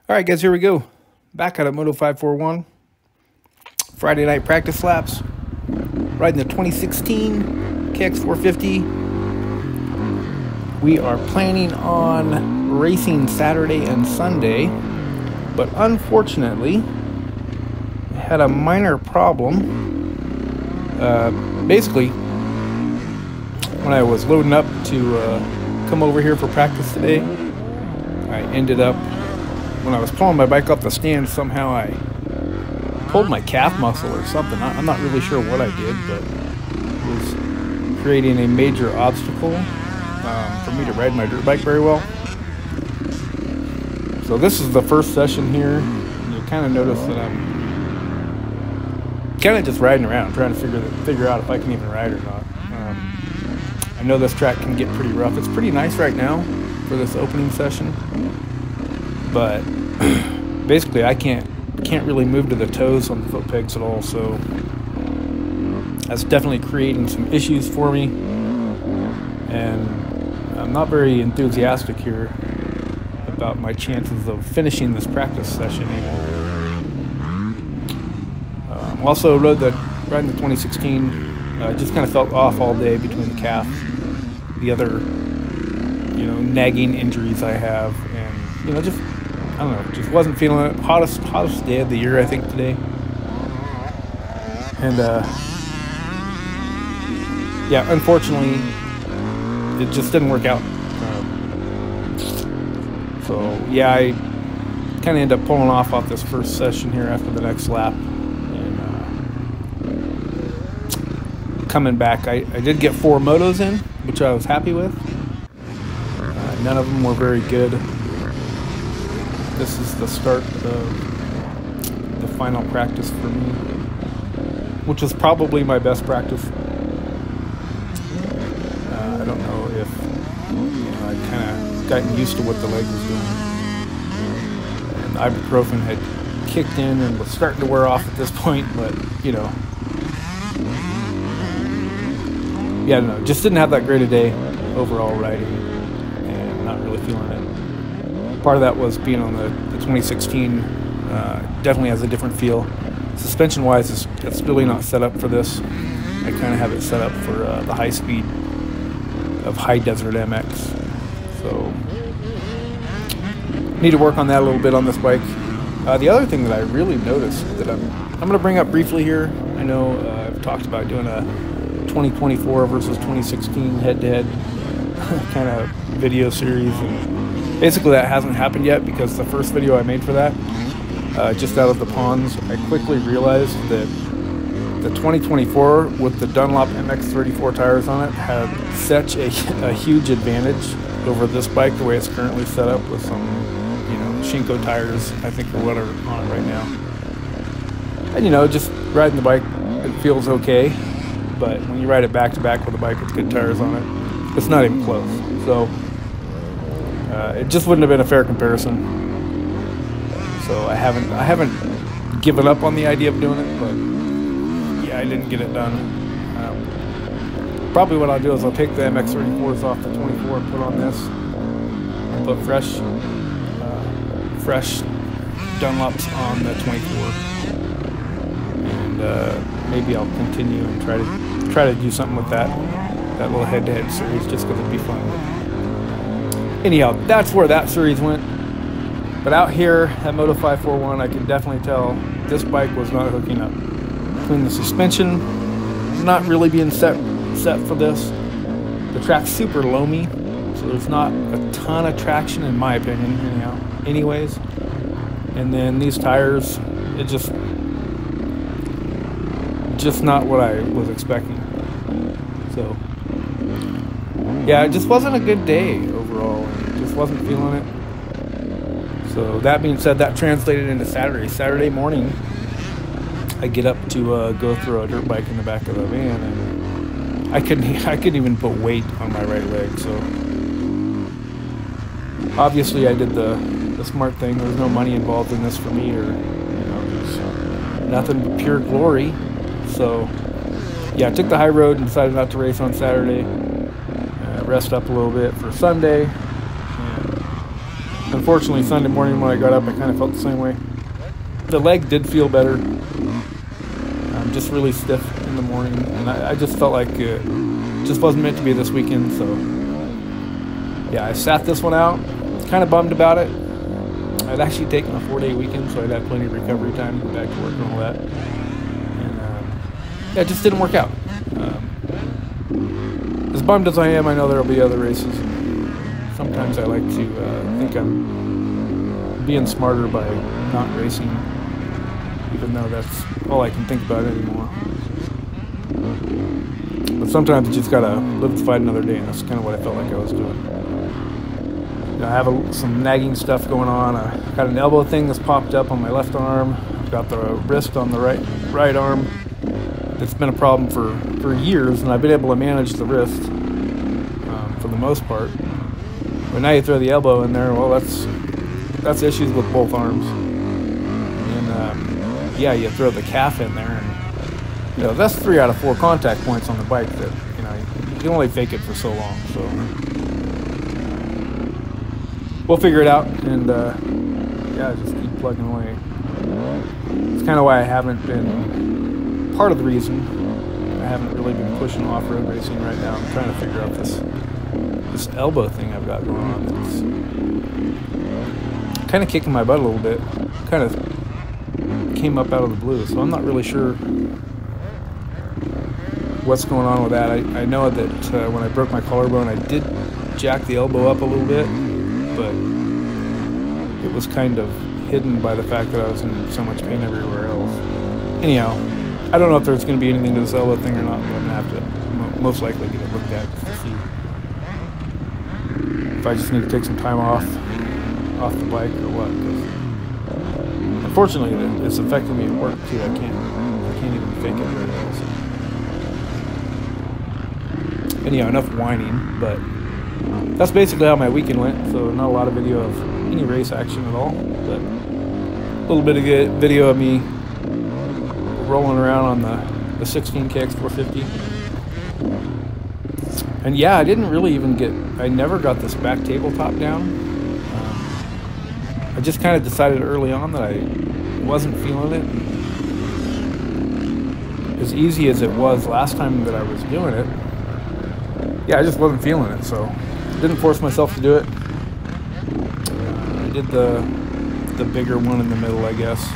All right, guys, here we go. Back out of Moto541. Friday night practice laps. Riding the 2016 KX450. We are planning on racing Saturday and Sunday, but unfortunately, I had a minor problem. Basically, when I was loading up to come over here for practice today, I ended up, when I was pulling my bike off the stand, somehow I pulled my calf muscle or something. I'm not really sure what I did, but it was creating a major obstacle for me to ride my dirt bike very well. So this is the first session here. You kind of notice that I'm kind of just riding around, trying to figure out if I can even ride or not. I know this track can get pretty rough. It's pretty nice right now for this opening session, but basically I can't really move to the toes on the foot pegs at all, so that's definitely creating some issues for me, and I'm not very enthusiastic here about my chances of finishing this practice session even. Also riding the 2016, just kind of felt off all day between the calf, the other, nagging injuries I have, and, just, I don't know, just wasn't feeling it. Hottest day of the year, I think, today. And, yeah, unfortunately, it just didn't work out. So, yeah, I kind of ended up pulling off this first session here after the next lap. And coming back, I did get 4 motos in, which I was happy with. None of them were very good. This is the start of the final practice for me, which is probably my best practice. I don't know if I kind of gotten used to what the leg was doing, and ibuprofen had kicked in and was starting to wear off at this point, but yeah, no, just didn't have that great a day overall riding, and not really feeling it. Part of that was being on the 2016. Definitely has a different feel. Suspension wise, it's really not set up for this. I kind of have it set up for the high speed of High Desert MX. So need to work on that a little bit on this bike. The other thing that I really noticed that I'm going to bring up briefly here, I know I've talked about doing a 2024 versus 2016 head-to-head kind of video series, and basically that hasn't happened yet because the first video I made for that, just out of the ponds, I quickly realized that the 2024 with the Dunlop MX34 tires on it had such a huge advantage over this bike the way it's currently set up with some, Shinko tires, I think, or whatever on it right now. And just riding the bike, it feels okay, but when you ride it back to back with a bike with good tires on it, it's not even close. So it just wouldn't have been a fair comparison. So I haven't given up on the idea of doing it, but yeah, I didn't get it done. Probably what I'll do is I'll take the MX34s off the 24 and put on this, and put fresh Dunlops on the 24, and maybe I'll continue and try to do something with that little head-to-head series, just because it'd be fun. Anyhow, that's where that series went. But out here at Moto541, I can definitely tell this bike was not hooking up. Between the suspension not really being set for this, the track's super loamy, so there's not a ton of traction in my opinion, anyways. And then these tires, it just not what I was expecting. So yeah, it just wasn't a good day overall, and just wasn't feeling it. So that being said, that translated into Saturday morning. I get up to go throw a dirt bike in the back of the van, and I couldn't even put weight on my right leg. So obviously I did the smart thing. There was no money involved in this for me, or just nothing but pure glory. So yeah, I took the high road and decided not to race on Saturday. Rest up a little bit for Sunday. And Unfortunately, Sunday morning when I got up, I kind of felt the same way. The leg did feel better. I'm just really stiff in the morning, and I just felt like it just wasn't meant to be this weekend. So yeah, I sat this one out. Kind of bummed about it. I'd actually taken a 4-day weekend, so I'd had plenty of recovery time to go back to work and all that. And yeah, it just didn't work out. As bummed as I am, I know there'll be other races. Sometimes I like to think I'm being smarter by not racing, even though that's all I can think about anymore. But sometimes you just gotta live to fight another day, and that's kind of what I felt like I was doing. You know, I have some nagging stuff going on. I got an elbow thing that's popped up on my left arm. I've got the wrist on the right arm. It's been a problem for years, and I've been able to manage the wrist for the most part. But now you throw the elbow in there, well, that's issues with both arms. And yeah, you throw the calf in there, and you know, that's 3 out of 4 contact points on the bike that, you know, you can only fake it for so long. So we'll figure it out, and yeah, just keep plugging away. It's kind of why I haven't been, part of the reason I haven't really been pushing off-road racing right now. I'm trying to figure out this elbow thing I've got going on that's kind of kicking my butt a little bit. Kind of came up out of the blue, so I'm not really sure what's going on with that. I know that when I broke my collarbone, I did jack the elbow up a little bit, but it was kind of hidden by the fact that I was in so much pain everywhere else. Anyhow, I don't know if there's going to be anything to this elbow thing or not, but I'm going to have to most likely get it looked at just to see if I just need to take some time off the bike or what. Because unfortunately, it's affecting me at work too. I can't even fake it very well. So. Anyhow, enough whining, but that's basically how my weekend went. So not a lot of video of any race action at all, but a little bit of video of me rolling around on the 16 KX450. And yeah, I didn't really even I never got this back tabletop down. I just kind of decided early on that I wasn't feeling it. As easy as it was last time that I was doing it, yeah, I just wasn't feeling it, so I didn't force myself to do it. I did the bigger one in the middle, I guess,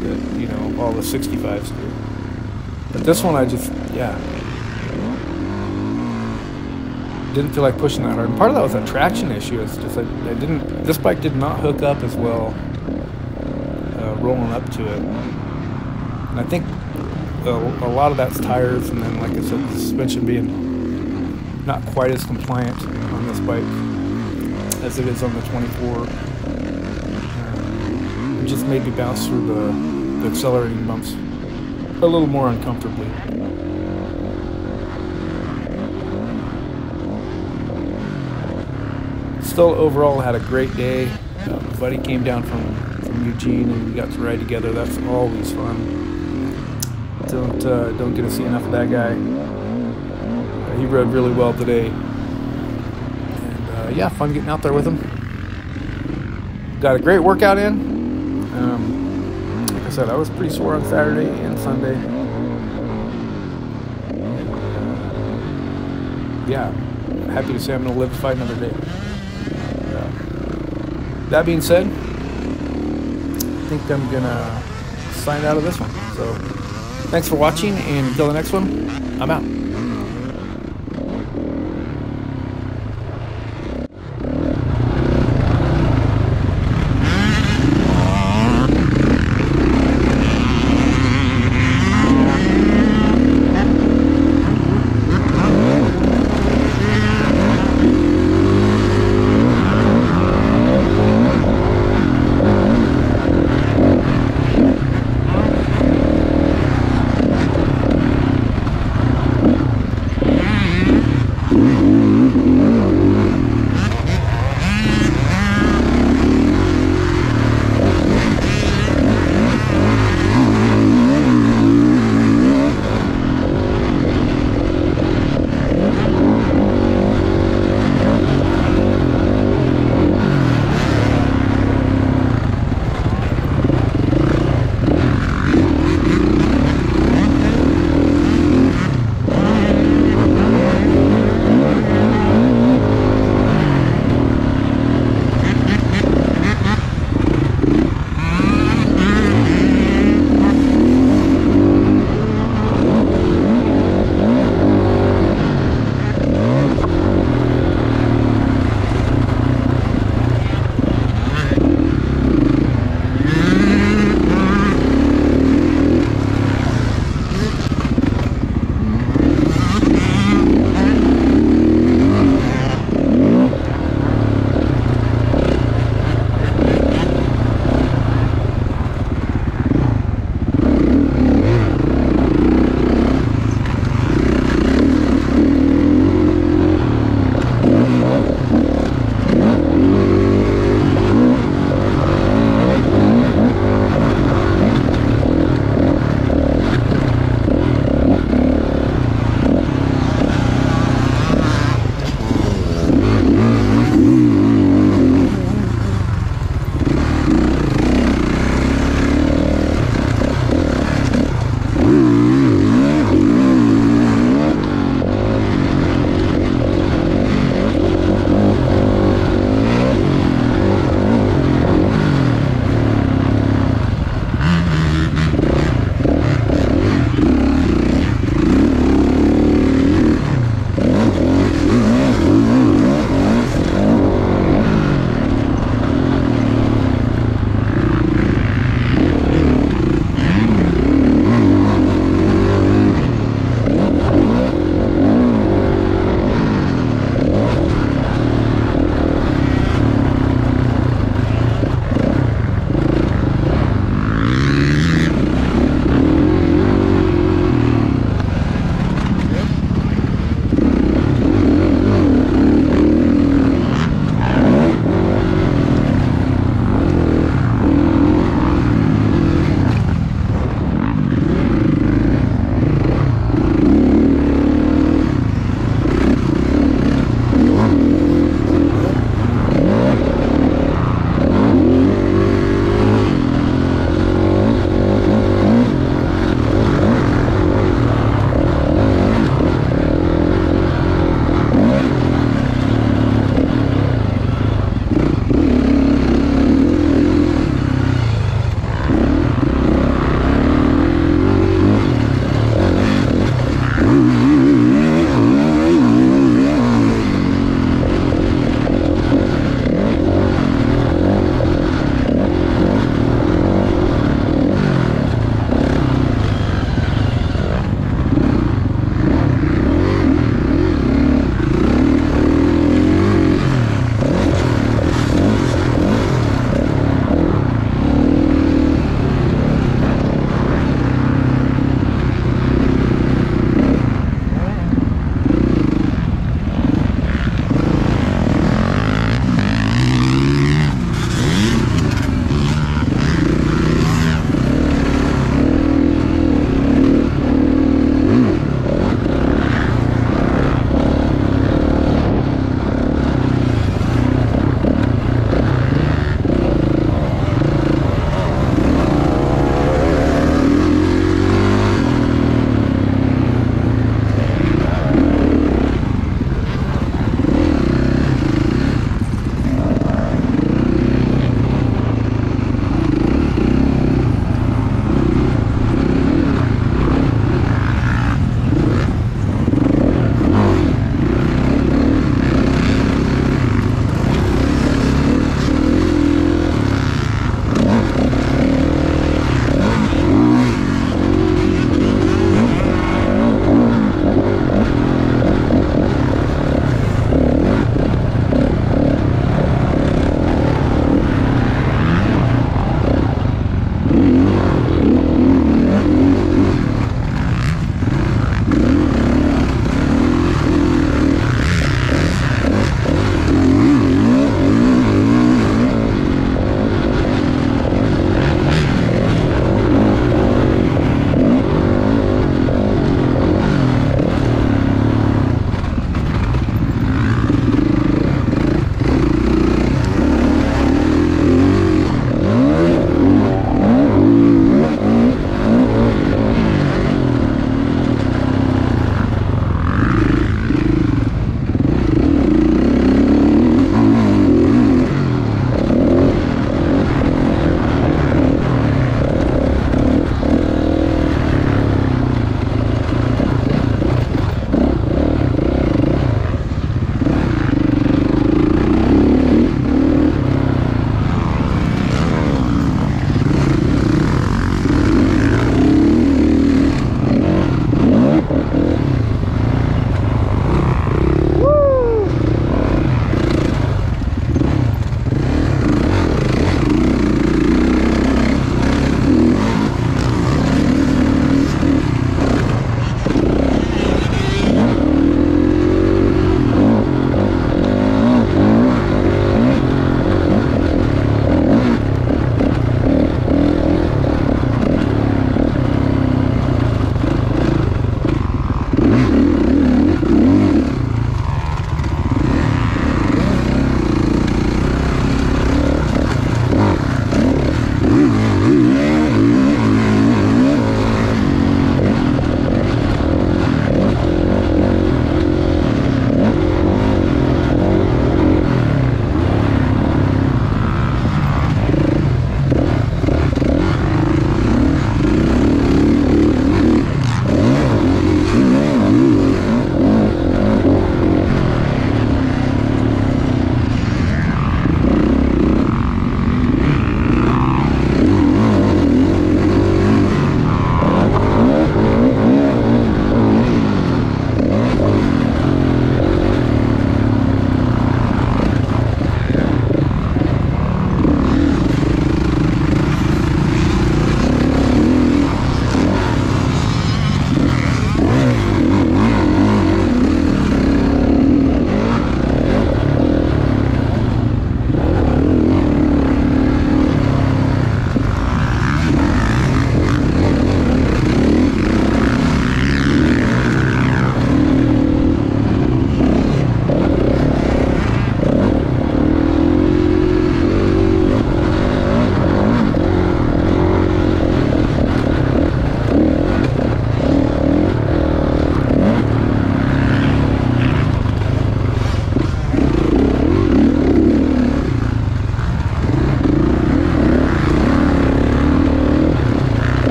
that, you know, all the 65s do. But this one, I just, yeah, didn't feel like pushing that hard. And part of that was a traction issue. It's just this bike did not hook up as well rolling up to it. And I think a lot of that's tires, and then, like I said, the suspension being not quite as compliant on this bike as it is on the 24. It just made me bounce through the accelerating bumps a little more uncomfortably. Still, overall, had a great day. My buddy came down from Eugene, and we got to ride together. That's always fun. Don't get to see enough of that guy. He rode really well today, and yeah, fun getting out there with him. Got a great workout in. Like I said, I was pretty sore on Saturday and Sunday. Yeah, happy to say I'm going to live to fight another day. That being said, I think I'm going to sign out of this one. So, thanks for watching, and until the next one, I'm out.